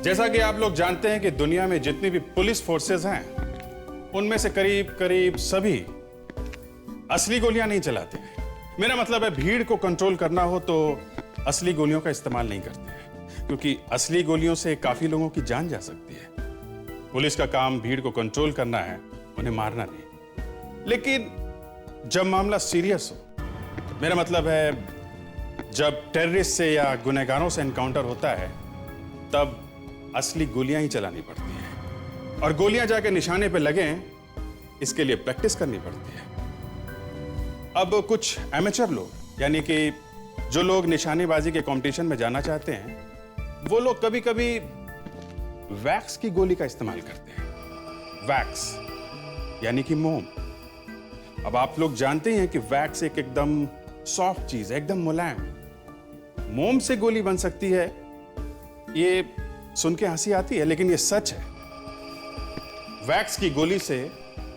जैसा कि आप लोग जानते हैं कि दुनिया में जितनी भी पुलिस फोर्सेस हैं, उनमें से करीब करीब सभी असली गोलियां नहीं चलाते हैं। मेरा मतलब है, भीड़ को कंट्रोल करना हो तो असली गोलियों का इस्तेमाल नहीं करते हैं, क्योंकि असली गोलियों से काफी लोगों की जान जा सकती है। पुलिस का काम भीड़ को कंट्रोल करना है, उन्हें मारना नहीं। लेकिन जब मामला सीरियस हो, मेरा मतलब है जब टेररिस्ट से या गुनहगारों से एनकाउंटर होता है, तब असली गोलियां ही चलानी पड़ती हैं। और गोलियां जाके निशाने पे लगें, इसके लिए प्रैक्टिस करनी पड़ती है। अब कुछ एमेचर लोग, यानी कि जो लोग निशानेबाजी के कंपटीशन में जाना चाहते हैं, वो लोग कभी कभी वैक्स की गोली का इस्तेमाल करते हैं। वैक्स यानी कि मोम। अब आप लोग जानते हैं कि वैक्स एक एकदम सॉफ्ट चीज है, एकदम मुलायम। मोम से गोली बन सकती है, ये सुन के हंसी आती है, लेकिन ये सच है। वैक्स की गोली से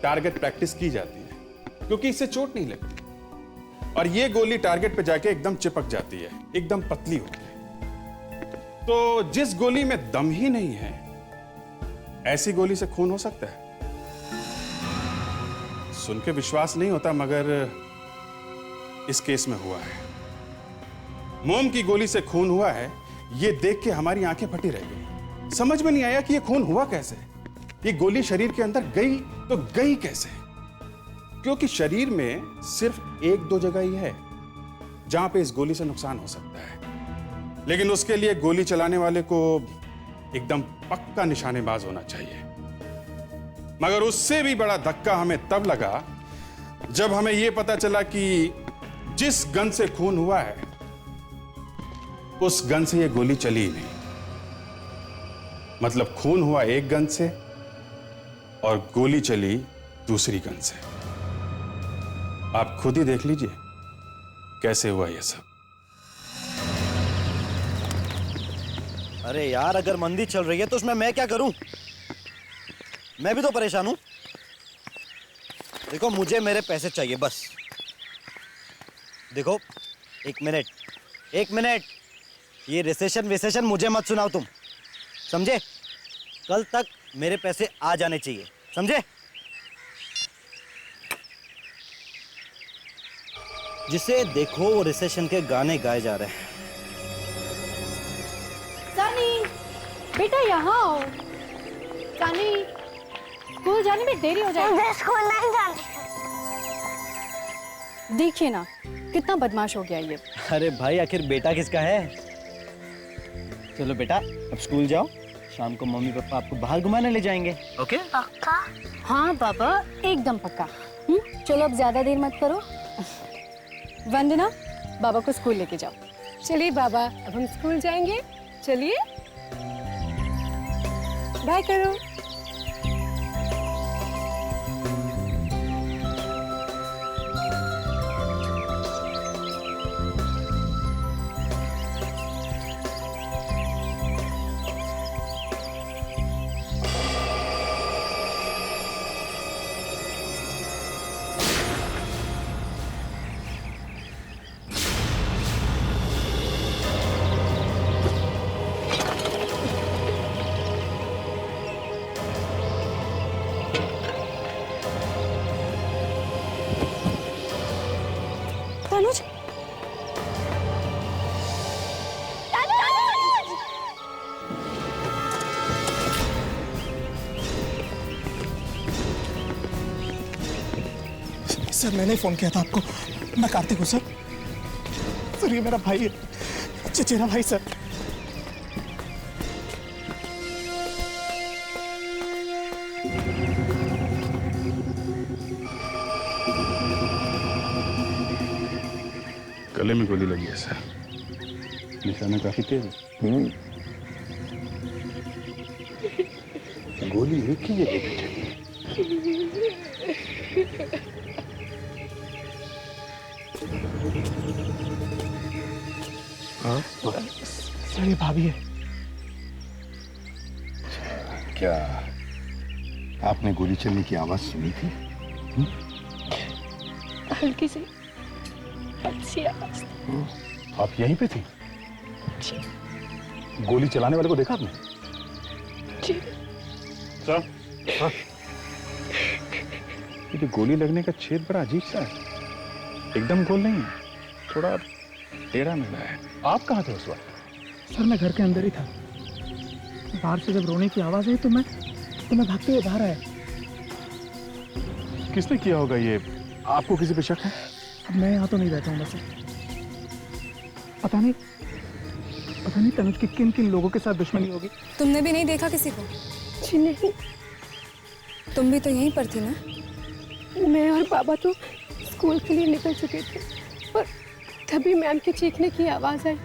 टारगेट प्रैक्टिस की जाती है, क्योंकि इससे चोट नहीं लगती। और ये गोली टारगेट पे जाके एकदम चिपक जाती है, एकदम पतली होती है। तो जिस गोली में दम ही नहीं है, ऐसी गोली से खून हो सकता है? सुन के विश्वास नहीं होता, मगर इस केस में हुआ है। मोम की गोली से खून हुआ है, ये देख के हमारी आंखें फटी रह गई। समझ में नहीं आया कि ये खून हुआ कैसे। ये गोली शरीर के अंदर गई तो गई कैसे? क्योंकि शरीर में सिर्फ एक दो जगह ही है जहां पे इस गोली से नुकसान हो सकता है। लेकिन उसके लिए गोली चलाने वाले को एकदम पक्का निशानेबाज होना चाहिए। मगर उससे भी बड़ा धक्का हमें तब लगा जब हमें यह पता चला कि जिस गन से खून हुआ है, उस गन से यह गोली चली ही नहीं। मतलब खून हुआ एक गन से और गोली चली दूसरी गन से। आप खुद ही देख लीजिए कैसे हुआ यह सब। अरे यार, अगर मंदी चल रही है तो उसमें मैं क्या करूं? मैं भी तो परेशान हूं। देखो, मुझे मेरे पैसे चाहिए बस। देखो, एक मिनट, ये रिसेशन मुझे मत सुनाओ तुम, समझे? कल तक मेरे पैसे आ जाने चाहिए, समझे? जिसे देखो वो रिसेशन के गाने गाए जा रहे हैं। सानी, बेटा यहाँ आओ। सानी, स्कूल जाने में देरी हो जाएगी। मैं स्कूल नहीं जाती। देखिए ना, कितना बदमाश हो गया ये। अरे भाई, आखिर बेटा किसका है? चलो बेटा, अब स्कूल जाओ। शाम को मम्मी पापा आपको बाहर घुमाने ले जाएंगे, ओके? पक्का? हाँ पापा, एकदम पक्का। चलो अब ज्यादा देर मत करो। वंदना, बाबा को स्कूल लेके जाओ। चलिए बाबा, अब हम स्कूल जाएंगे। चलिए, बाय करो। तनुज, सर, मैंने फोन किया था आपको। मैं कार्तिक हूँ सर। सर, ये मेरा भाई है, चचेरा भाई सर। गले में गोली लगी है सर, निशाना काफी तेज है। गोली एक ही जगह पे चली। हाँ? सर, ये भाभी है। क्या आपने गोली चलने की आवाज सुनी थी? हल्की सी अच्छी आवाज। आप यहीं पे थी? गोली चलाने वाले को देखा आपने? सर, ये गोली लगने का छेद बड़ा अजीब सा है, एकदम गोल नहीं है, थोड़ा टेढ़ा मिला है। आप कहाँ थे उस वक्त? सर मैं घर के अंदर ही था। बाहर से जब रोने की आवाज आई तो मैं भागते हुए बाहर आया। किसने किया होगा ये? आपको किसी पे शक है? अब मैं यहाँ तो नहीं रहता हूँ वैसे। पता नहीं तनुज की किन किन लोगों के साथ दुश्मनी होगी। तुमने भी नहीं देखा किसी को? जी नहीं, तुम भी तो यहीं पर थी ना? मैं और बाबा तो स्कूल के लिए निकल चुके थे और तभी मैम के चीखने की आवाज आई।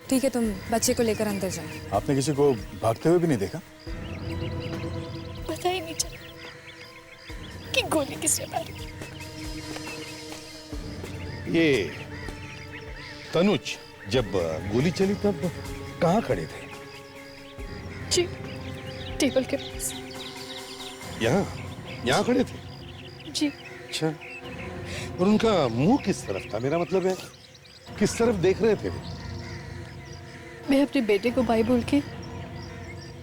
ठीक है, तुम बच्चे को लेकर अंदर जाओ। आपने किसी को भागते हुए भी नहीं देखा? पता ही नहीं चला कि गोली किसने मारी। ये तनुज जब गोली चली तब कहाँ खड़े थे? जी, टेबल के पास। यहाँ खड़े थे? जी, अच्छा, और उनका मुंह किस तरफ था? मेरा मतलब है किस तरफ देख रहे थे वो? मैं अपने बेटे को बाय बोल के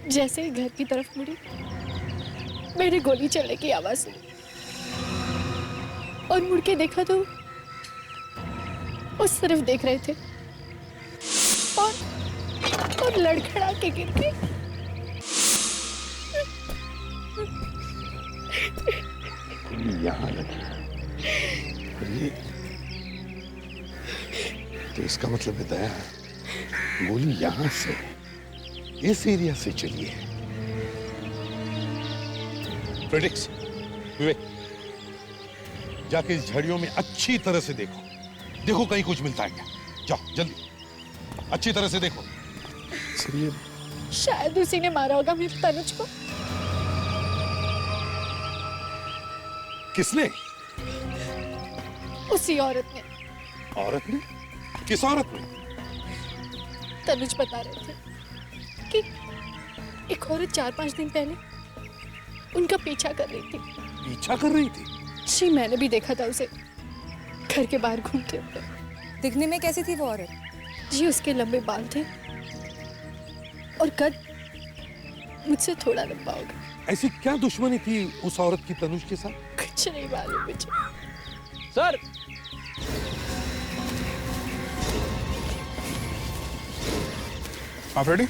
जैसे ही घर की तरफ मुड़ी, मैंने गोली चलने की आवाज सुनी और मुड़ के देखा तो उस तरफ देख रहे थे और लड़खड़ा के गिर गए। यहाँ लगी। और ये तो इसका मतलब है दया, गोली यहां से, इस एरिया से चली है। फ्रेडिक्स, विवेक, जाके इस झड़ियों में अच्छी तरह से देखो कहीं कुछ मिलता है क्या। जाओ जल्दी, अच्छी तरह से देखो। शायद उसी ने मारा होगा मेरे तनुज को। किसने? उसी औरत ने। औरत ने? किस औरत ने? तनुज बता रहे थे कि एक औरत 4-5 दिन पहले उनका पीछा कर रही थी। पीछा कर रही थी? जी, मैंने भी देखा था उसे घर के बाहर घूमते हुए। दिखने में कैसी थी वो औरत? जी, उसके लंबे बाल थे और कद मुझसे थोड़ा लंबा होगा। ऐसी क्या दुश्मनी थी उस औरत की तनुज के साथ? कुछ नहीं मालूम मुझे। सर, आप रेडी?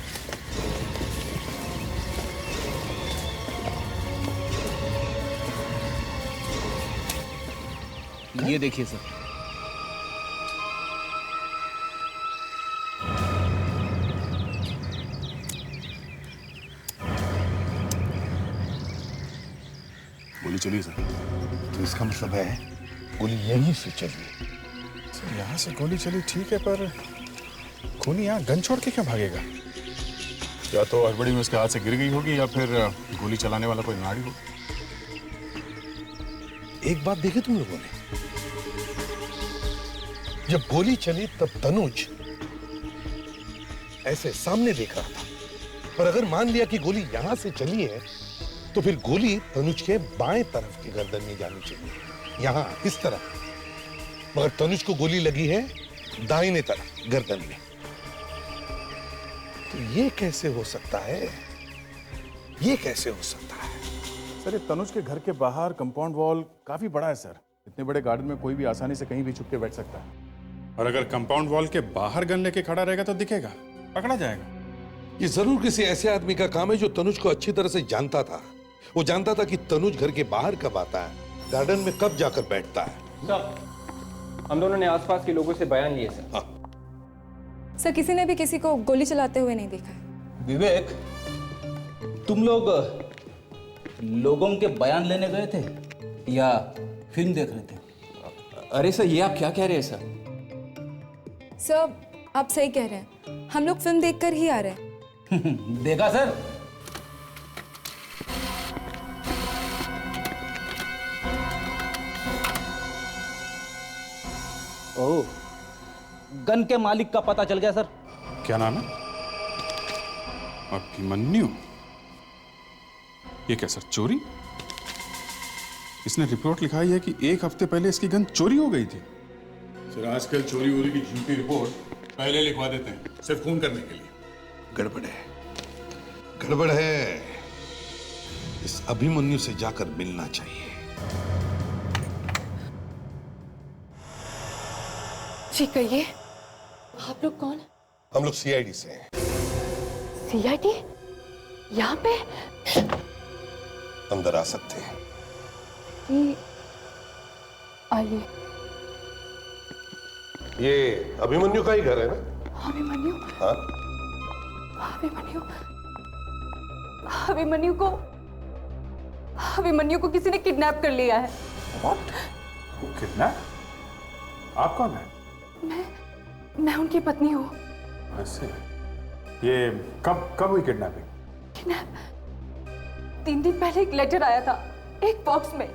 ये देखिए सर। गोली चली सर। तो इसका मतलब है गोली यहीं से चली। सर यहाँ से गोली चली ठीक है, पर खूनी यहाँ गन छोड़ के क्यों भागेगा? या तो हड़बड़ी में उसके हाथ से गिर गई होगी या फिर गोली चलाने वाला कोई नाड़ी हो। एक बात देखी तुम लोगों ने, जब गोली चली तब तनुज ऐसे सामने देख रहा था, पर अगर मान लिया कि गोली यहां से चली है तो फिर गोली तनुज के बाएं तरफ की गर्दन में जानी चाहिए, यहां इस तरफ। मगर तनुज को गोली लगी है दाहिने तरफ गर्दन में। तो ये कैसे हो सकता है? ये कैसे हो सकता है? सर ये तनुज के घर के बाहर कंपाउंड वॉल काफी बड़ा है सर। इतने बड़े गार्डन में कोई भी आसानी से कहीं भी छुप के बैठ सकता है, और अगर कंपाउंड वॉल के बाहर गन लेके खड़ा रहेगा तो दिखेगा, पकड़ा जाएगा। ये जरूर किसी ऐसे आदमी का काम है जो तनुज को अच्छी तरह से जानता था। वो जानता था कि तनुज घर के बाहर कब आता है, गार्डन में कब जाकर बैठता है। सर, हम दोनों ने आसपास के लोगों से बयान लिए सर। हाँ। सर किसी ने भी किसी को गोली चलाते हुए नहीं देखा है। विवेक, तुम लोग लोगों के बयान लेने गए थे या फिल्म देख रहे थे? अरे सर, ये आप क्या कह रहे हैं सर? सर आप सही कह रहे हैं, हम लोग फिल्म देखकर ही आ रहे हैं। देखा सर? ओह, गन के मालिक का पता चल गया सर। क्या नाम है? अभिमन्यु। ये क्या सर, चोरी? इसने रिपोर्ट लिखाई है कि 1 हफ्ते पहले इसकी गन चोरी हो गई थी। सर आजकल चोरी वोरी की झूठी रिपोर्ट पहले लिखवा देते हैं, सिर्फ खून करने के लिए। गड़बड़ है, गड़बड़ है। इस अभिमन्यु से जाकर मिलना चाहिए। जी कहिए, आप लोग कौन? हम लोग सीआईडी से हैं। सीआईडी? यहाँ पे? अंदर आ सकते हैं? आइए। ये अभिमन्यु का ही घर है ना? अभिमन्यु? हाँ? अभिमन्यु? अभिमन्यु को किसी ने किडनैप कर लिया है। What? किडनैप? आप कौन है? मैं उनकी पत्नी हूँ। ऐसे? ये कब हुई किडनैपिंग? किडनैप 3 दिन पहले एक लेटर आया था, एक बॉक्स में।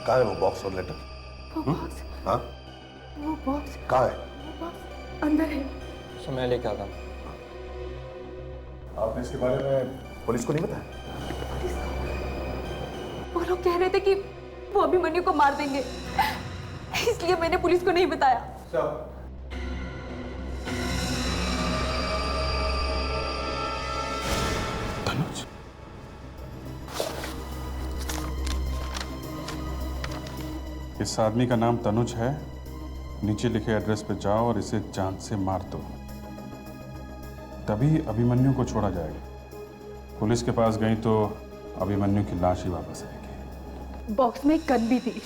कहाँ है वो बॉक्स और लेटर? वो बॉक्स? हाँ? वो बॉक्स कहाँ है? वो बॉक्स अंदर है। समय लेके आता हूँ। आपने इसके बारे में पुलिस को नहीं बताया? वो लोग कह रहे थे कि वो अभिमन्यु को मार देंगे, इसलिए मैंने पुलिस को नहीं बताया। तनुज? इस आदमी का नाम तनुज है। नीचे लिखे एड्रेस पे जाओ और इसे जान से मार दो, तभी अभिमन्यु को छोड़ा जाएगा। पुलिस के पास गई तो अभिमन्यु की लाश ही वापस आएगी। बॉक्स में एक गन भी थी।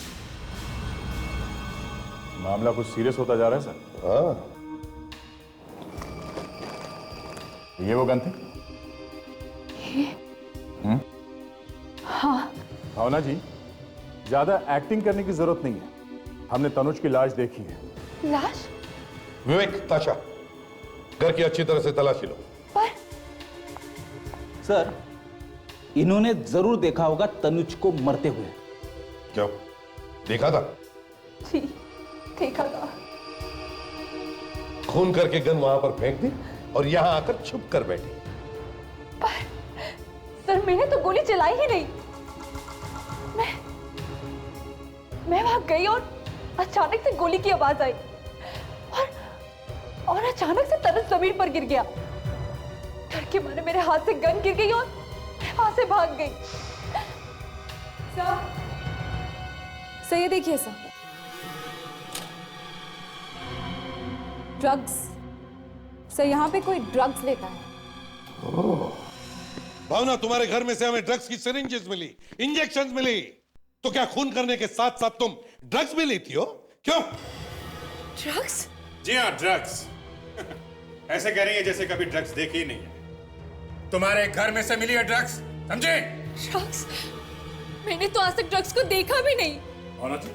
मामला कुछ सीरियस होता जा रहा है सर। हाँ। ये वो गन थी? हाँ। भावना जी, ज्यादा एक्टिंग करने की जरूरत नहीं है। हमने तनुज की लाश देखी है। लाश? विवेक, ताशा, घर की अच्छी तरह से तलाशी लो। पर सर, इन्होंने जरूर देखा होगा तनुज को मरते हुए। क्यों? देखा था? जी, देखा था। खून करके गन वहां पर फेंक दी और यहां आकर छुप कर बैठी। पर सर, मैंने तो गोली चलाई ही नहीं। मैं वहां गई और अचानक से गोली की आवाज आई और अचानक से तनुज जमीन पर गिर गया। डर के मारे मेरे हाथ से गन गिर गई और मैं वहां से भाग गई। सर ये देखिए सर, ड्रग्स। सर यहाँ पे कोई ड्रग्स लेता है। भावना, तुम्हारे घर में से हमें ड्रग्स की सिरिंजेस मिली, इंजेक्शंस मिली, तो क्या खून करने के साथ साथ तुम ड्रग्स भी लेती हो? क्यों? ड्रग्स? जी हाँ, ड्रग्स। ऐसे कह रही है जैसे कभी ड्रग्स देखी ही नहीं है। तुम्हारे घर में से मिली है ड्रग्स, समझे? ड्रग्स? मैंने तो आज तक ड्रग्स को देखा भी नहीं। भावना जी,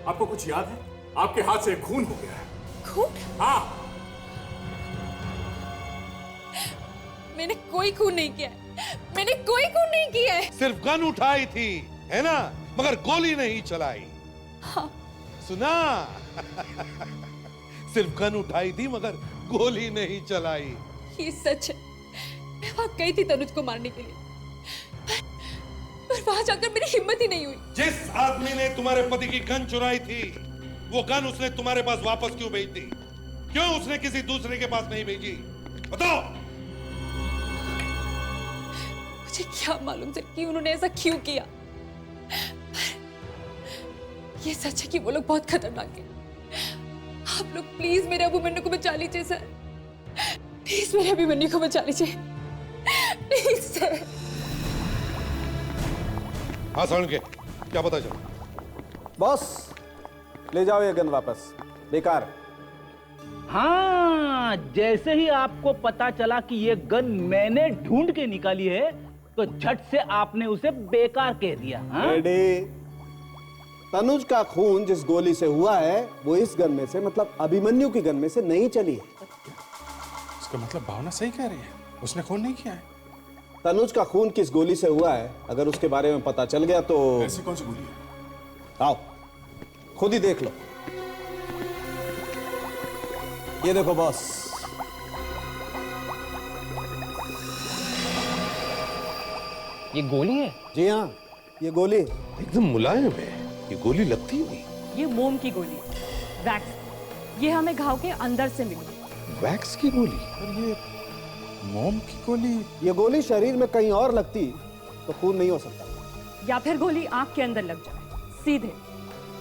आपको कुछ याद है? आपके हाथ से खून हो गया है। खून? हाँ। मैंने कोई खून नहीं किया है। मैंने कोई खून नहीं किया है। सिर्फ गन उठाई थी, है ना? मगर गोली नहीं चलाई। हाँ। सुना? सिर्फ गन उठाई थी मगर गोली नहीं चलाई। ये सच है। मैं वहां गई थी तनुज को मारने के लिए, पर वहां जाकर मेरी हिम्मत ही नहीं हुई। जिस आदमी ने तुम्हारे पति की गन चुराई थी, वो गन उसने तुम्हारे पास वापस क्यों भेज दी? क्यों उसने किसी दूसरे के पास नहीं भेजी? बताओ। मुझे क्या मालूम सर कि उन्होंने ऐसा क्यों किया। ये सच है कि वो लोग बहुत खतरनाक है। आप लोग प्लीज मेरे अभिमन्यु को बचा लीजिए सर। प्लीज मेरे अभिमन्यु को बचा लीजिए, प्लीज सर। हाँ साउंड के, क्या पता चला? बॉस, ले जाओ ये गन वापस, बेकार। हाँ, जैसे ही आपको पता चला कि ये गन मैंने ढूंढ के निकाली है, तो झट से आपने उसे बेकार कह दिया। हाँ? रेडी। तनुज का खून जिस गोली से हुआ है वो इस गन में से, मतलब अभिमन्यु की गन में से नहीं चली है। इसका मतलब भावना सही कह रही है, उसने खून नहीं किया है। तनुज का खून किस गोली से हुआ है, अगर उसके बारे में पता चल गया तो ऐसी कौन सी गोली है? आओ खुद ही देख लो। ये देखो बॉस, ये गोली है? जी हाँ, ये गोली एकदम मुलायम है, ये गोली लगती ही नहीं। ये मोम की गोली, वैक्स। ये हमें घाव के अंदर से मिली। वैक्स की गोली? और ये मोम की गोली? ये गोली शरीर में कहीं और लगती तो खून नहीं हो सकता। या फिर गोली आंख के अंदर लग जाए सीधे,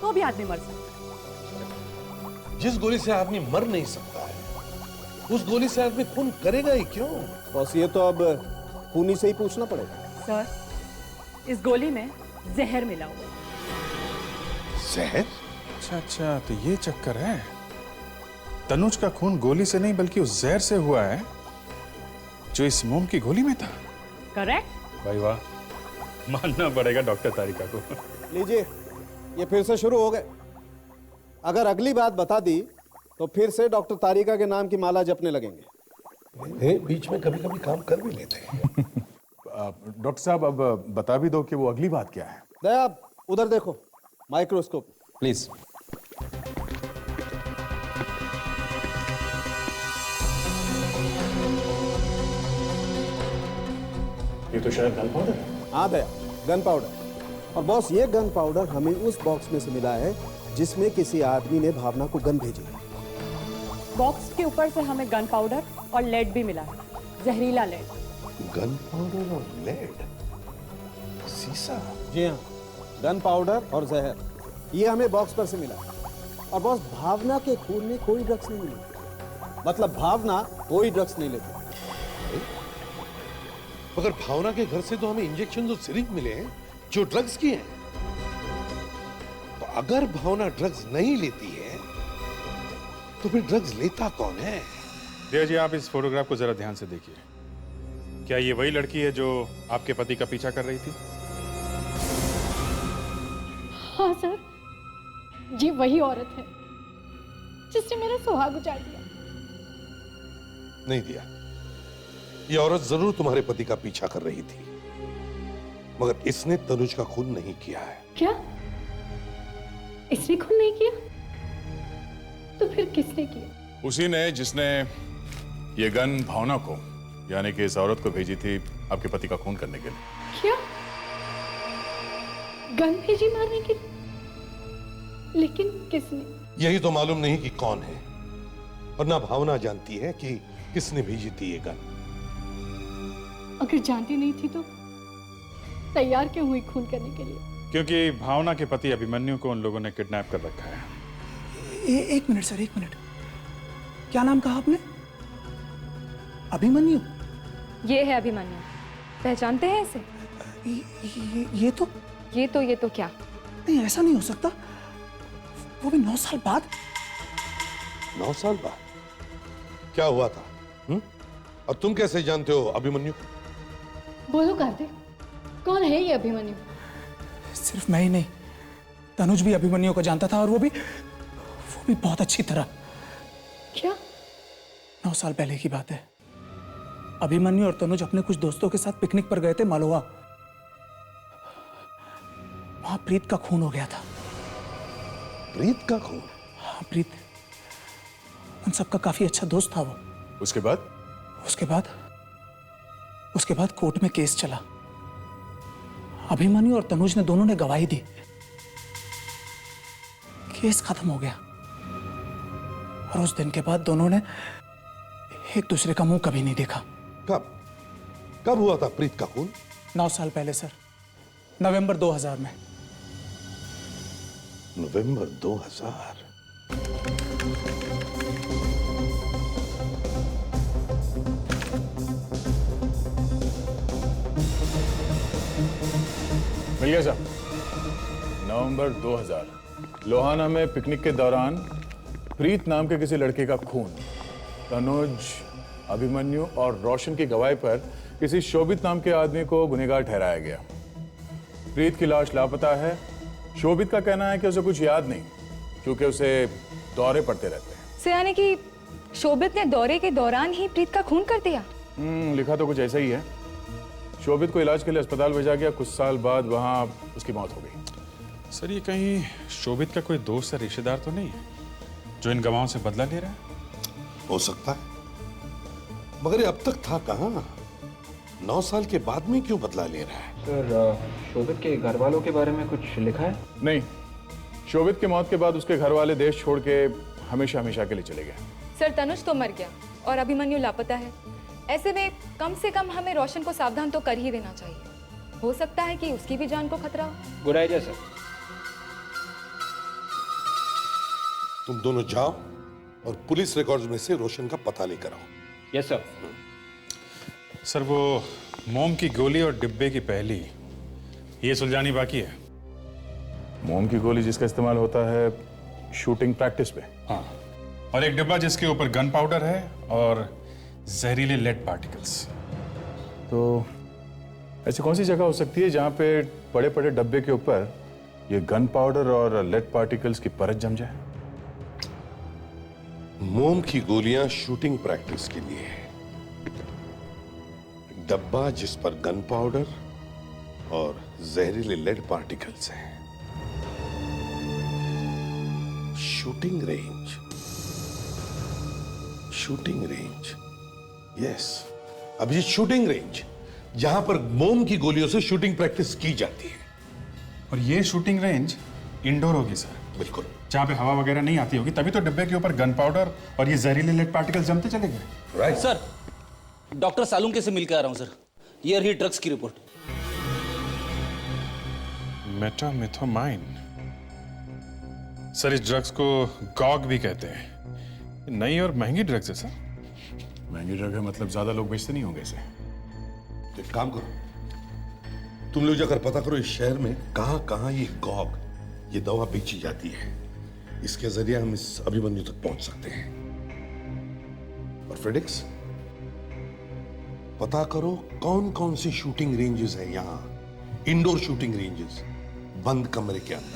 तो भी आदमी मर सकता है। जिस गोली से आदमी मर नहीं सकता है, उस गोली से आदमी खून करेगा ही क्यों? बॉस ये तो अब खूनी से ही पूछना पड़ेगा। सर, इस गोली में जहर मिला हुआ है। जहर? अच्छा अच्छा, तो ये चक्कर है। तनुज का खून गोली से नहीं बल्कि उस जहर से हुआ है जो इस मोम की गोली में था। करेक्ट। भाई वाह, मानना पड़ेगा डॉक्टर तारिका को। लीजिए, ये फिर से शुरू हो गए। अगर अगली बात बता दी तो फिर से डॉक्टर तारिका के नाम की माला जपने लगेंगे। बीच में कभी कभी काम कर भी लेते हैं। डॉक्टर साहब, अब बता भी दो कि वो अगली बात क्या है। दया, उधर देखो, माइक्रोस्कोप प्लीज। ये तो शायद गन पाउडर है। हाँ दया, गन पाउडर। और बॉस ये गन पाउडर हमें उस बॉक्स में से मिला है जिसमें किसी आदमी ने भावना को गन भेजी है। बॉक्स के ऊपर से हमें गन पाउडर और लेड भी मिला है, जहरीला लेड। गन पाउडर और लेड, सीसा। जी हाँ, गन पाउडर और जहर, ये हमें बॉक्स पर से मिला। और बॉस भावना के खून में कोई ड्रग्स नहीं मिली, मतलब भावना कोई ड्रग्स नहीं लेती। मगर भावना के घर से तो हमें इंजेक्शन और सिरिंज मिले हैं जो ड्रग्स की हैं। तो अगर भावना ड्रग्स नहीं लेती है तो फिर ड्रग्स लेता कौन है? दया जी, आप इस फोटोग्राफ को जरा ध्यान से देखिए। क्या ये वही लड़की है जो आपके पति का पीछा कर रही थी? हाँ सर, ये वही औरत है जिसने मेरा सुहाग उजाड़ दिया। नहीं दिया, ये औरत जरूर तुम्हारे पति का पीछा कर रही थी, मगर इसने तनुज का खून नहीं किया है। क्या? इसने खून नहीं किया? तो फिर किसने किया? उसी ने जिसने ये गन भावना को, यानी कि इस औरत को भेजी थी आपके पति का खून करने के लिए। क्या? गन भेजी मारने के लिए? लेकिन किसने? यही तो मालूम नहीं कि कौन है, और ना भावना जानती है कि किसने भेजी थी ये गन। अगर जानती नहीं थी तो तैयार क्यों हुई खून करने के लिए? क्योंकि भावना के पति अभिमन्यु को उन लोगों ने किडनैप कर रखा है। एक मिनट सर, एक मिनट। क्या नाम कहा आपने? अभिमन्यु? ये है अभिमन्यु, पहचानते हैं इसे? ये तो क्या? नहीं, ऐसा नहीं हो सकता। वो भी 9 साल बाद। 9 साल बाद? क्या हुआ था? और तुम कैसे जानते हो अभिमन्यु? बोलो कार्तिक, कौन है ये अभिमन्यु? सिर्फ मैं ही नहीं, तनुज भी अभिमन्यु को जानता था, और वो भी बहुत अच्छी तरह। क्या? 9 साल पहले की बात है। अभिमन्यु और तनुज अपने कुछ दोस्तों के साथ पिकनिक पर गए थे मालवा। वहां प्रीत का खून हो गया था। प्रीत का खून? हाँ, प्रीत उन सबका काफी अच्छा दोस्त था वो। उसके बाद? उसके बाद कोर्ट में केस चला। अभिमन्यु और तनुज ने दोनों ने गवाही दी। केस खत्म हो गया, और उस दिन के बाद दोनों ने एक दूसरे का मुंह कभी नहीं देखा। कब हुआ था प्रीत का खून? 9 साल पहले सर, नवंबर 2000 में। नवंबर 2000? मिल गया साहब। नवंबर 2000, लोहाना में पिकनिक के दौरान प्रीत नाम के किसी लड़के का खून तनुज, अभिमन्यु और रोशन की गवाही पर किसी शोभित नाम के आदमी को गुनहगार ठहराया गया। प्रीत की लाश लापता है। शोभित का कहना है कि उसे कुछ याद नहीं, क्योंकि उसे दौरे पड़ते रहते हैं। से यानी कि शोभित ने दौरे के दौरान ही प्रीत का खून कर दिया? लिखा तो कुछ ऐसा ही है। शोभित को इलाज के लिए अस्पताल भेजा गया। कुछ साल बाद वहां उसकी मौत हो गई। सर, ये कहीं शोभित का कोई दोस्त या रिश्तेदार तो नहीं है जो इन गवाहों से बदला ले रहा है? हो सकता है, मगर ये अब तक था कहां? 9 साल के बाद में क्यों बदला ले रहा है? सर, शोभित के घर वालों के बारे में कुछ लिखा है? नहीं, शोभित की मौत के बाद उसके घर वाले देश छोड़ के हमेशा हमेशा के लिए चले गए। सर, तनुज तो मर गया और अभिमन्यु लापता है। ऐसे में कम से कम हमें रोशन को सावधान तो कर ही देना चाहिए। हो सकता है कि उसकी भी जान को खतरा हो। Good idea sir. तुम दोनों जाओ और पुलिस रिकॉर्ड्स में से रोशन का पता लेकर आओ। Yes sir. सर वो मोम की गोली और डिब्बे की पहली ये सुलझानी बाकी है। मोम की गोली जिसका इस्तेमाल होता है शूटिंग प्रैक्टिस पे। हाँ, और एक डिब्बा जिसके ऊपर गन पाउडर है और जहरीले लेड पार्टिकल्स। तो ऐसी कौन सी जगह हो सकती है जहां पे बड़े बड़े डब्बे के ऊपर ये गन पाउडर और लेड पार्टिकल्स की परत जम जाए? मोम की गोलियां शूटिंग प्रैक्टिस के लिए, डब्बा जिस पर गन पाउडर और जहरीले लेड पार्टिकल्स हैं। Shooting range, shooting range, yes. अब ये शूटिंग रेंज जहां पर मोम की गोलियों से शूटिंग प्रैक्टिस की जाती है। और ये शूटिंग रेंज इंडोर होगी सर। बिल्कुल। जहां पे हवा वगैरह नहीं आती होगी, तभी तो डिब्बे के ऊपर गन पाउडर और ये जहरीले लेड पार्टिकल्स जमते चले गए। राइट सर, डॉक्टर सालुंके से मिलकर आ रहा हूं सर। ये रही ड्रग्स की रिपोर्ट। मेटामिथोमाइन। सर इस ड्रग्स को गॉग भी कहते हैं। नई और महंगी ड्रग्स है सर। महंगी ड्रग है मतलब ज्यादा लोग बेचते नहीं होंगे इसे। तो एक काम करो, तुम लोग जाकर पता करो इस शहर में कहां कहां ये गॉग, ये दवा बेची जाती है। इसके जरिए हम इस अभिमन्यु तक पहुंच सकते हैं। और फ्रेडिक्स, पता करो कौन कौन सी शूटिंग रेंजेस हैं यहां, इंडोर शूटिंग रेंजेस, बंद कमरे के अंदर।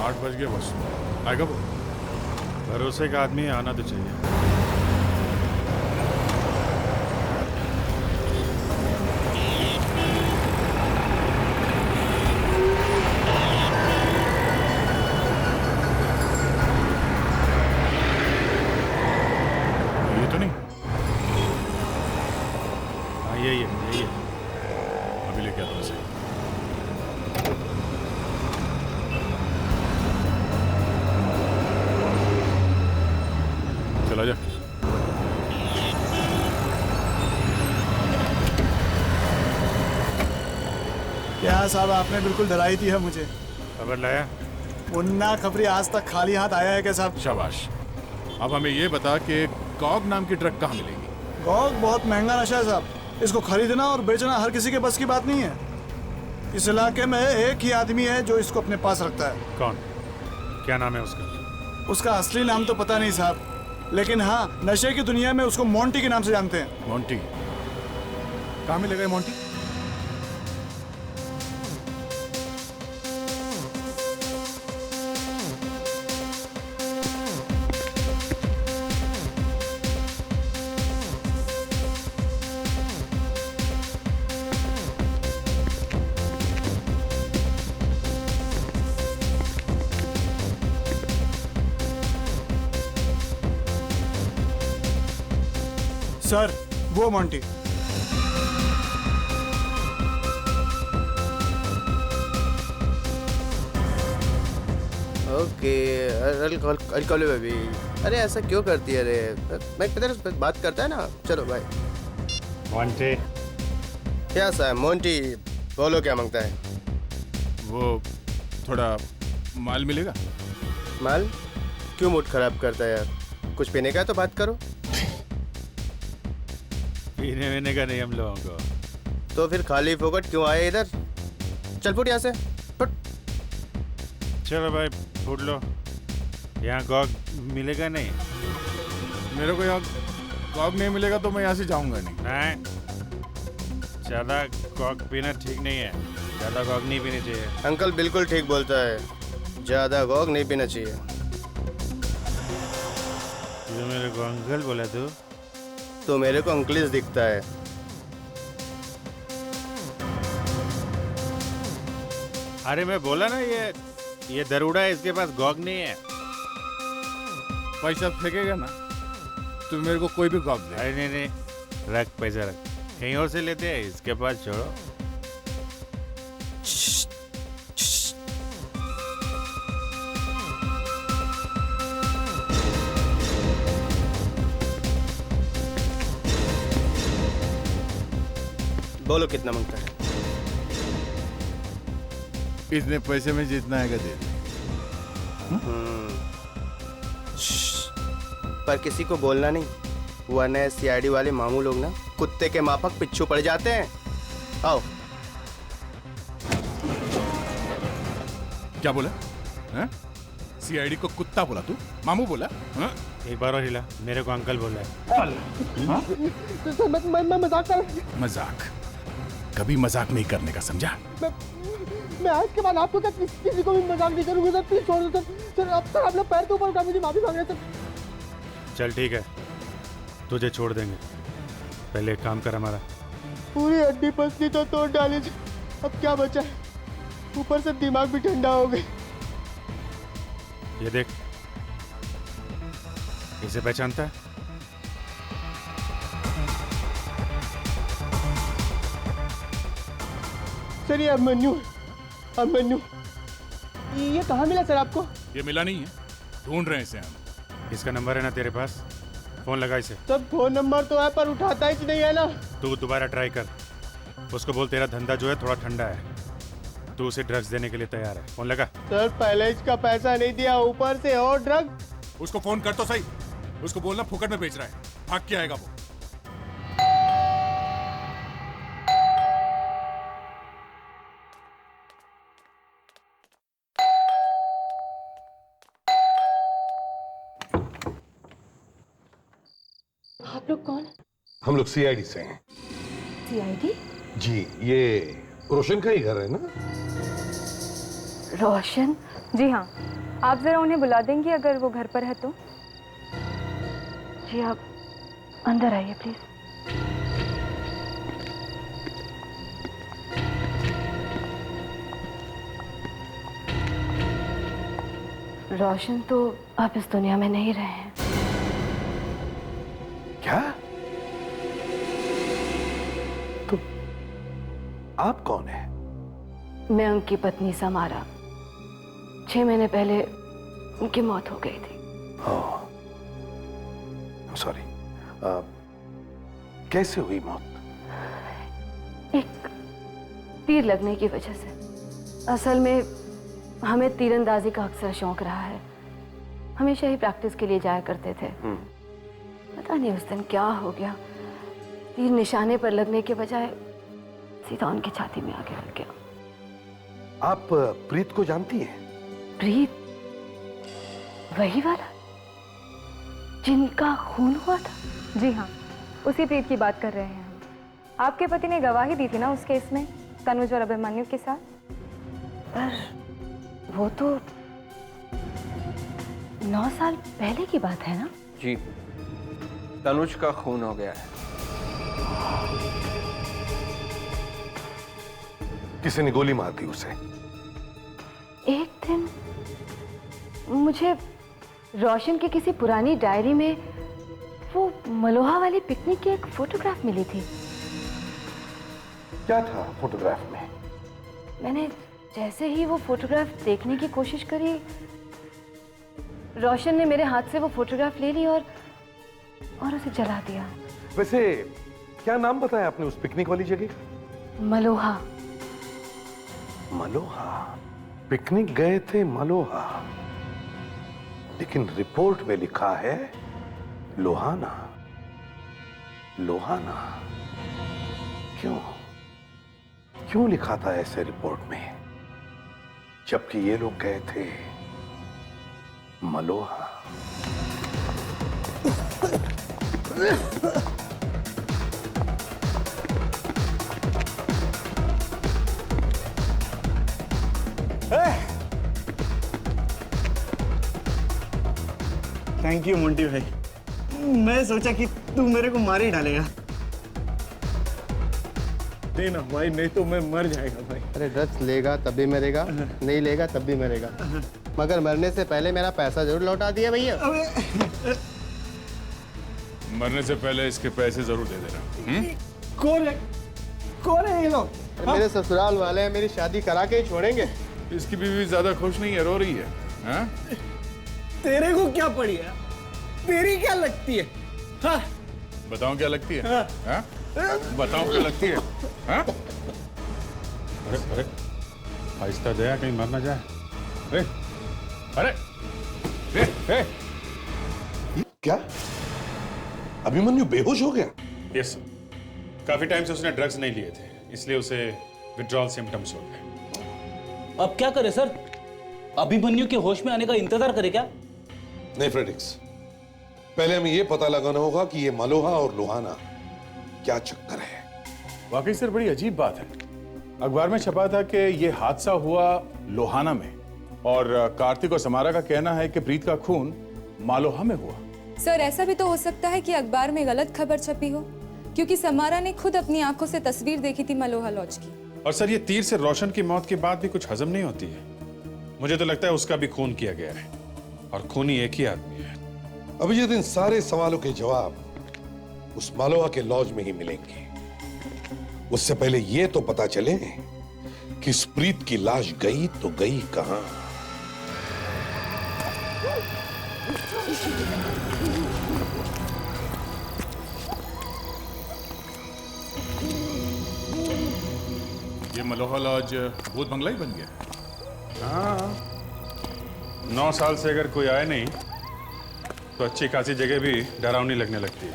8 बज गए बस। आएगा वो। भरोसे का आदमी आना तो चाहिए। ये तो नहीं? हाँ यही है। अभी लेके आता हूँ इसे। चला जा। क्या साहब, आपने बिल्कुल डराई दी है मुझे। खबर लाया? मुन्ना खबरी आज तक खाली हाथ आया है क्या साहब? शाबाश। अब हमें ये बता कि गॉग नाम की ड्रग कहाँ मिलेगी? गॉग बहुत महंगा नशा है साहब। इसको खरीदना और बेचना हर किसी के बस की बात नहीं है। इस इलाके में एक ही आदमी है जो इसको अपने पास रखता है। कौन? क्या नाम है उसका? उसका असली नाम तो पता नहीं साहब, लेकिन हाँ, नशे की दुनिया में उसको मोंटी के नाम से जानते हैं। मोंटी? कहाँ मिलेगा ये मोंटी? सर, वो Monty. Okay, I'll call you baby। अरे ऐसा क्यों करती है रे? मैं किधर बात करता है ना। चलो भाई। मोंटी। क्या सा मोंटी, बोलो क्या मांगता है? वो थोड़ा माल मिलेगा? माल? क्यों मूड खराब करता है यार? कुछ पीने का है तो बात करो। पीने वीने का नहीं हम लोगों को। तो फिर खाली फोकट क्यों आए इधर? चल फुट यहाँ से, फुट। चलो भाई फूट लो। यहाँ गॉग मिलेगा नहीं। मेरे को यहाँ गॉग नहीं मिलेगा तो मैं यहाँ से जाऊंगा नहीं। नहीं, ज़्यादा गॉग पीना ठीक नहीं है। ज़्यादा गॉग नहीं पीनी चाहिए। अंकल बिल्कुल ठीक बोलता है, ज़्यादा गॉग नहीं पीना चाहिए। जो मेरे को अंकल बोला तो मेरे को अंकलिस दिखता है। अरे मैं बोला ना ये दरोड़ा है, इसके पास गॉग नहीं है। पैसा फेंकेगा ना तो मेरे को कोई भी गॉग दे। अरे नहीं, रख पैसा रख, कहीं और से लेते हैं। इसके पास छोड़ो। बोलो कितना मांगता है? इतने पैसे में जितना आएगा दे दे। पर किसी को बोलना नहीं, वरना सीआईडी वाले मामू लोग ना कुत्ते के माफक पिच्छू पड़ जाते हैं। आओ। क्या बोला? सीआईडी को कुत्ता बोला तू? मामू बोला? एक बार और हिला, मेरे को अंकल बोल रहा है। मैं मजाक कर रहा हूं। मजाक कभी मजाक नहीं करने का, समझा? मैं आज के बाद आपको किसी को भी मजाक नहीं करूंगा सर, प्लीज छोड़ दो सर। अब सर आप लोग पैर के ऊपर उठा मुझे माफी मांग रहे सर। चल ठीक है, तुझे छोड़ देंगे। पहले एक काम कर हमारा। पूरी हड्डी पसली तो तोड़ डाली, अब क्या बचा है? ऊपर से दिमाग भी ठंडा हो गया। ये देख, इसे पहचानता है? सर ये अभिमन्यु, अभिमन्यु। ये कहाँ मिला सर आपको? ये मिला नहीं है, ढूंढ रहे हैं इसे हम। इसका नंबर है ना तेरे पास? फोन लगा इसे। सर फोन नंबर तो है पर उठाता ही नहीं है ना। तू दोबारा ट्राई कर, उसको बोल तेरा धंधा जो है थोड़ा ठंडा है, तू उसे ड्रग्स देने के लिए तैयार है। फोन लगा। सर पहले इसका पैसा नहीं दिया, ऊपर से और ड्रग। उसको फोन कर तो सही, उसको बोलना फुकट में बेच रहा है, भाग के आएगा वो। आप लोग कौन? हम लोग सीआईडी से हैं। सीआईडी? जी, ये रोशन का ही घर है ना? रोशन? जी हाँ, आप जरा उन्हें बुला देंगी अगर वो घर पर है तो। जी आप अंदर आइए प्लीज। रोशन तो अब इस दुनिया में नहीं रहे हैं। क्या? तो आप कौन है? मैं उनकी पत्नी समारा। 6 महीने पहले उनकी मौत हो गई थी। सॉरी। कैसे हुई मौत? एक तीर लगने की वजह से। असल में हमें तीरंदाजी का अक्सर शौक रहा है, हमेशा ही प्रैक्टिस के लिए जाया करते थे। पता नहीं उस दिन क्या हो गया, तीर निशाने पर लगने के बजाय सीधा उनकी छाती में आके लग गया। आप प्रीत को जानती हैं? प्रीत? वही वाला जिनका खून हुआ था? जी हाँ, उसी प्रीत की बात कर रहे हैं हम। आपके पति ने गवाही दी थी ना उस केस में, तनुज और अभिमन्यु के साथ। पर वो तो 9 साल पहले की बात है ना? जी, तनुज का खून हो गया है। किसी ने गोली मार दी उसे? एक दिन मुझे रोशन की किसी पुरानी डायरी में वो मलोहा वाली पिकनिक की एक फोटोग्राफ मिली थी। क्या था फोटोग्राफ में? मैंने जैसे ही वो फोटोग्राफ देखने की कोशिश करी, रोशन ने मेरे हाथ से वो फोटोग्राफ ले ली और उसे जला दिया। वैसे क्या नाम बताया आपने उस पिकनिक वाली जगह का? मलोहा। मलोहा? पिकनिक गए थे मलोहा, लेकिन रिपोर्ट में लिखा है लोहाना। लोहाना क्यों? क्यों लिखा था ऐसे रिपोर्ट में, जबकि ये लोग गए थे मलोहा? थैंक यू मोंटी भाई। मैं सोचा कि तू मेरे को मार ही डालेगा। नहीं ना भाई, नहीं तो मैं मर जाएगा भाई। अरे ड्रग्स लेगा तब भी मरेगा, नहीं लेगा तब भी मरेगा, मगर मरने से पहले मेरा पैसा जरूर लौटा दिया भैया। मरने से पहले इसके पैसे जरूर दे देना। कौन है? कौन है ये लोग? मेरे ससुराल वाले हैं, मेरी शादी करा के ही छोड़ेंगे। इसकी बीवी ज्यादा खुश नहीं है, रो रही है। हाँ? तेरे को क्या पड़ी है? तेरी क्या लगती है? हाँ? बताऊं क्या लगती है? हाँ? हाँ? बताओ क्या लगती है? हाँ? अरे अरे आहिस्ता जया, कहीं मर ना जाए। अरे अरे ए, क्या अभिमन्यु बेहोश हो गया? यस, काफी टाइम से उसने ड्रग्स नहीं लिए थे, इसलिए उसे विड्रॉल सिम्टम्स हो गए। अब क्या करे सर? अभिमन्यु के होश में आने का इंतजार करे क्या? नहीं फ्रेडिक्स, पहले हमें यह पता लगाना होगा कि ये मलोहा और लोहाना क्या चक्कर है। वाकई सर बड़ी अजीब बात है। अखबार में छपा था कि ये हादसा हुआ लोहाना में, और कार्तिक और समारा का कहना है कि प्रीत का खून मालोहा में हुआ। सर ऐसा भी तो हो सकता है कि अखबार में गलत खबर छपी हो, क्योंकि समारा ने खुद अपनी आंखों से तस्वीर देखी थी मलोहा लॉज की। और सर, ये तीर से रोशन की मौत के बाद भी कुछ हजम नहीं होती है। मुझे तो लगता है उसका भी खून किया गया है, और खूनी एक ही आदमी है। अभिजीत, इन सारे सवालों के जवाब उस मालोहा के लॉज में ही मिलेंगे। उससे पहले यह तो पता चले कि इस प्रीत की लाश गई तो गई कहां। ये मलोहा लॉज भूत बंगला ही बन गया। हाँ, 9 साल से अगर कोई आए नहीं तो अच्छी खासी जगह भी डरावनी लगने लगती है।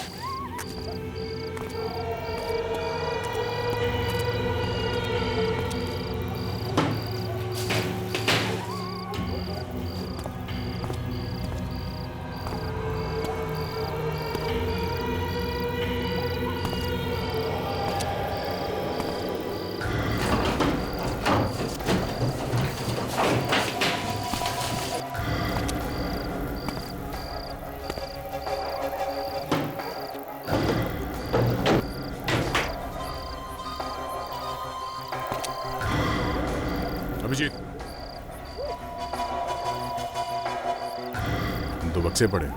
अभिजीत, तो बक्से पड़े। तो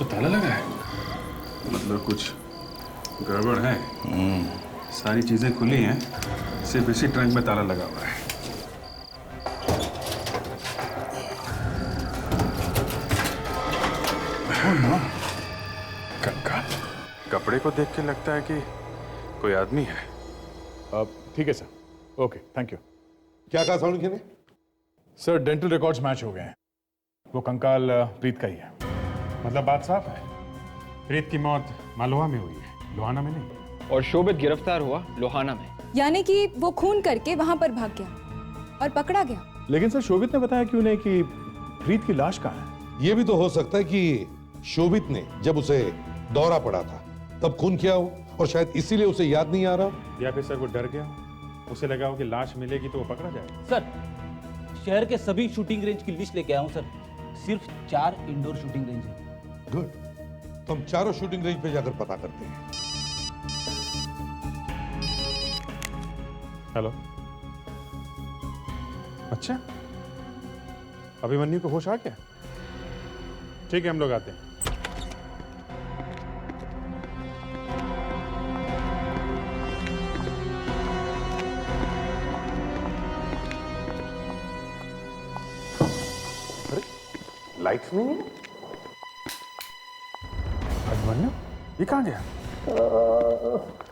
ताला लगा है, मतलब कुछ गड़बड़ है। सारी चीजें खुली हैं, सिर्फ इसी ट्रंक में ताला लगा हुआ है। कपड़े को देख के लगता है कि कोई आदमी है। अब ठीक है सर, ओके, थैंक यू। क्या कहा साउंड ने? सर डेंटल रिकॉर्ड्स मैच हो गए हैं, वो कंकाल प्रीत का ही है। मतलब बात साफ है, प्रीत की मौत मालोहा में हुई है, लोहाना में नहीं। और शोभित गिरफ्तार हुआ लोहाना में। यानी कि वो खून करके वहां पर भाग गया और पकड़ा गया। लेकिन सर शोभित ने बताया क्यों नहीं कि प्रीत की लाश कहाँ है? यह भी तो हो सकता है कि शोभित ने जब उसे दौरा पड़ा था तब खून किया हो, और शायद इसीलिए उसे याद नहीं आ रहा। या फिर सर वो डर गया, उसे लगा हो कि लाश मिलेगी तो वो पकड़ा जाएगा। सर शहर के सभी शूटिंग रेंज की लिस्ट लेके आया हूं सर, सिर्फ 4 इंडोर शूटिंग रेंज है। गुड, तो हम चारों शूटिंग रेंज पे जाकर पता करते हैं। हेलो, अच्छा अभिमन्यु को होश आ गया? ठीक है, हम लोग आते हैं। लाइट्स नहीं है। अभिमन्यु ये कहाँ गया?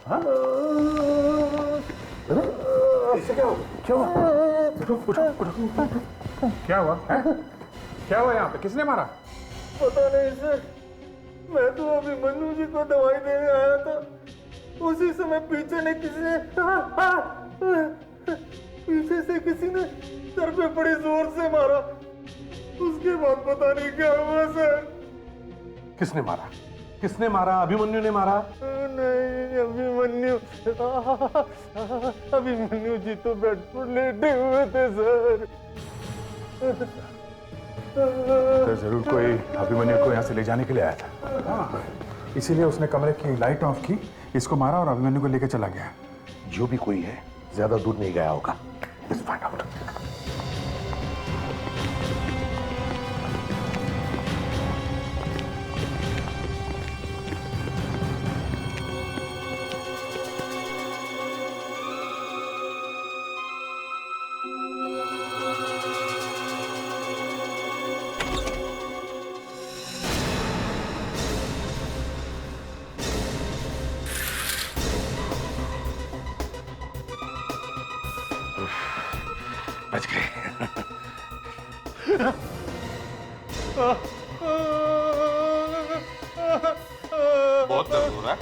हाँ? इससे क्या हुआ? क्या हुआ? उठो उठो उठो, क्या हुआ है? क्या हुआ यहाँ पे? किसने मारा? पता नहीं सर, मैं तो अभिमन्यु जी को दवाई देने आया था, उसी समय पीछे ने पीछे से किसी ने सर पे बड़ी जोर से मारा। उसके बाद पता नहीं क्या हुआ सर। किसने मारा? किसने मारा? अभिमन्यु ने मारा? नहीं, अभिमन्यु जी तो बेड पर लेटे हुए थे सर। तो जरूर कोई अभिमन्यु को यहाँ से ले जाने के लिए आया था। हाँ, इसीलिए उसने कमरे की लाइट ऑफ की, इसको मारा और अभिमन्यु को लेकर चला गया। जो भी कोई है ज्यादा दूर नहीं गया होगा। Let's find out. बच गए। बहुत दर्द हो रहा है?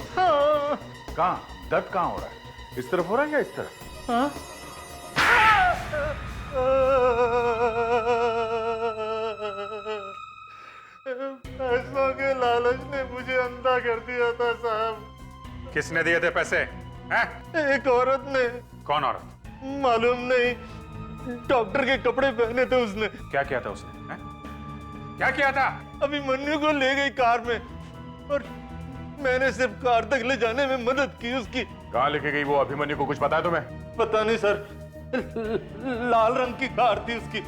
कहाँ? दर्द कहाँ हो रहा है? इस तरफ हो रहा है या इस तरफ? पैसों के लालच ने मुझे अंधा कर दिया था साहब। किसने दिए थे पैसे? हैं? एक औरत ने। कौन औरत? मालूम नहीं, डॉक्टर के कपड़े पहने थे उसने। क्या किया था उसने? हैं? क्या किया था? अभिमन्यु को ले गई कार में और मैंने सिर्फ कार तक ले जाने में मदद की उसकी। कहाँ लेके गई वो अभिमन्यु को कुछ पता है तुम्हें? पता नहीं सर, लाल रंग की कार थी उसकी।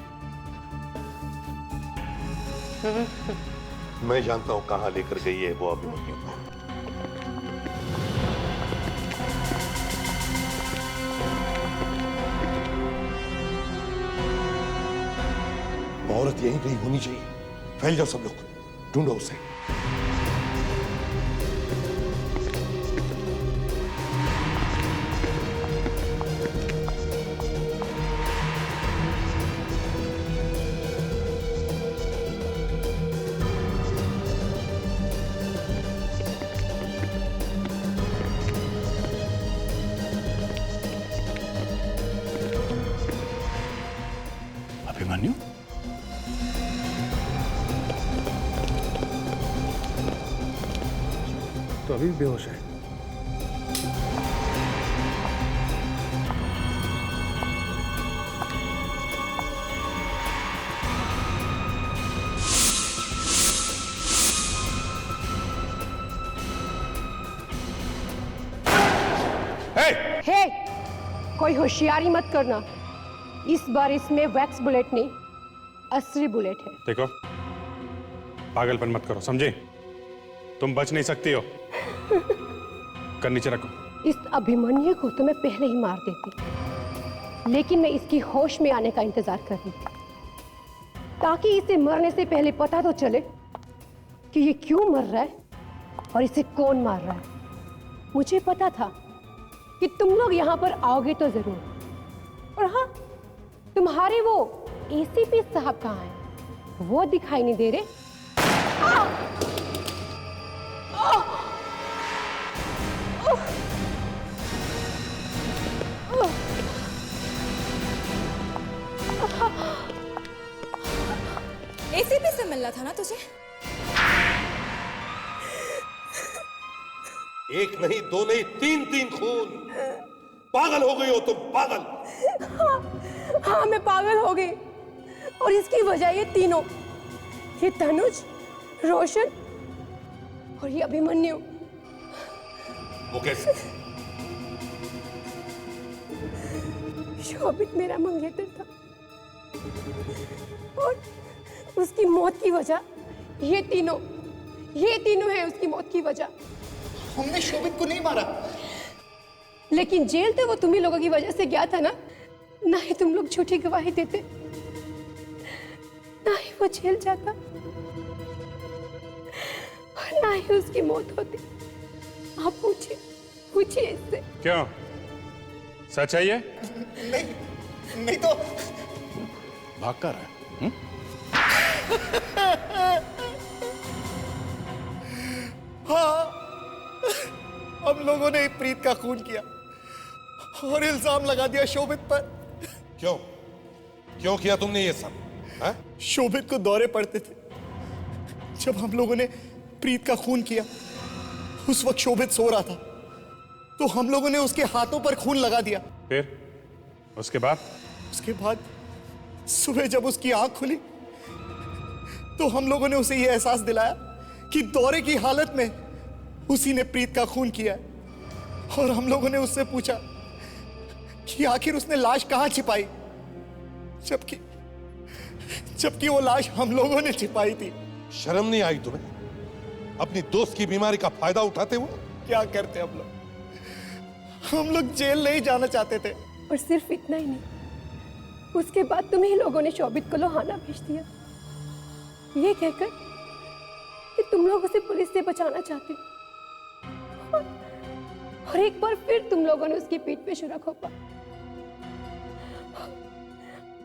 मैं जानता हूं कहां लेकर गई है वो अभिमन्यु को। औरत यहीं कहीं होनी चाहिए। फैल जाओ सब लोग, ढूंढो उसे। अभिमन्यु? तो अभी भी बेहोश है। हे, कोई होशियारी मत करना। इस बार इसमें वैक्स बुलेट नहीं, असली बुलेट है। देखो, पागलपन मत करो, समझे? तुम बच नहीं सकती हो। कर नीचे रखो। इस अभिमन्यु को तो मैं पहले ही मार देती, लेकिन मैं इसकी होश में आने का इंतजार कर रही थी, ताकि इसे मरने से पहले पता तो चले कि ये क्यों मर रहा है और इसे कौन मार रहा है। मुझे पता था कि तुम लोग यहाँ पर आओगे तो जरूर। और हाँ, तुम्हारे वो एसीपी साहब कहाँ हैं? वो दिखाई नहीं दे रहे। एसीपी से मिलना था ना तुझे? एक नहीं, दो नहीं, तीन तीन खून। पागल हो गई हो तुम, पागल। हाँ, मैं पागल हो गई और इसकी वजह ये तीनों, ये तनुज, रोशन और ये अभिमन्यु। वो कैसे? शोभित मेरा मंगेतर था और उसकी मौत की वजह ये तीनों है उसकी मौत की वजह। हमने शोभित को नहीं मारा। लेकिन जेल तो वो तुम्ही लोगों की वजह से गया था ना। ना ही तुम लोग झूठी गवाही देते, ना ही वो जेल जाता और ना ही उसकी मौत होती। आप पूछिए इससे। क्यों? सच है ये? नहीं तो भाग कर रहा है? हाँ, हम लोगों ने प्रीत का खून किया और इल्जाम लगा दिया शोभित पर। क्यों? क्यों किया तुमने ये सब? है? शोभित को दौरे पड़ते थे। जब हम लोगों ने प्रीत का खून किया, उस वक्त शोभित सो रहा था, तो हम लोगों ने उसके हाथों पर खून लगा दिया। फिर उसके बाद? उसके बाद सुबह जब उसकी आंख खुली, तो हम लोगों ने उसे यह एहसास दिलाया कि दौरे की हालत में उसी ने प्रीत का खून किया। और हम लोगों ने उससे पूछा कि आखिर उसने लाश कहां छिपाई, जबकि वो लाश हम लोगों ने छिपाई थी। शर्म नहीं आई तुम्हें अपनी दोस्त की बीमारी का फायदा उठाते हुए? क्या करते हम लोग जेल नहीं जाना चाहते थे। और सिर्फ इतना ही नहीं, उसके बाद तुम ही लोगों ने शोभित को लोहाना भेज दिया, ये कहकर कि तुम लोग उसे पुलिस से बचाना चाहते हो। और एक बार फिर तुम लोगों ने उसकी पीठ पे छुरा घोंपा।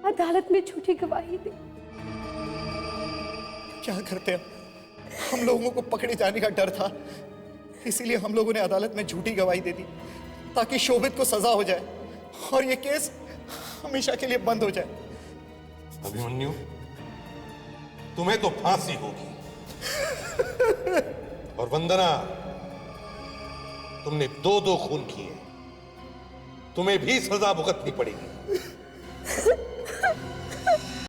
आज अदालत में झूठी गवाही दी। क्या करते हम? हम लोगों को पकड़े जाने का डर था, इसीलिए हम लोगों ने अदालत में झूठी गवाही दे दी ताकि शोभित को सजा हो जाए और ये केस हमेशा के लिए बंद हो जाए। अभिमन्यु, तुम्हें तो फांसी होगी। और वंदना, तुमने 2-2 खून किए, तुम्हें भी सजा भुगतनी पड़ेगी।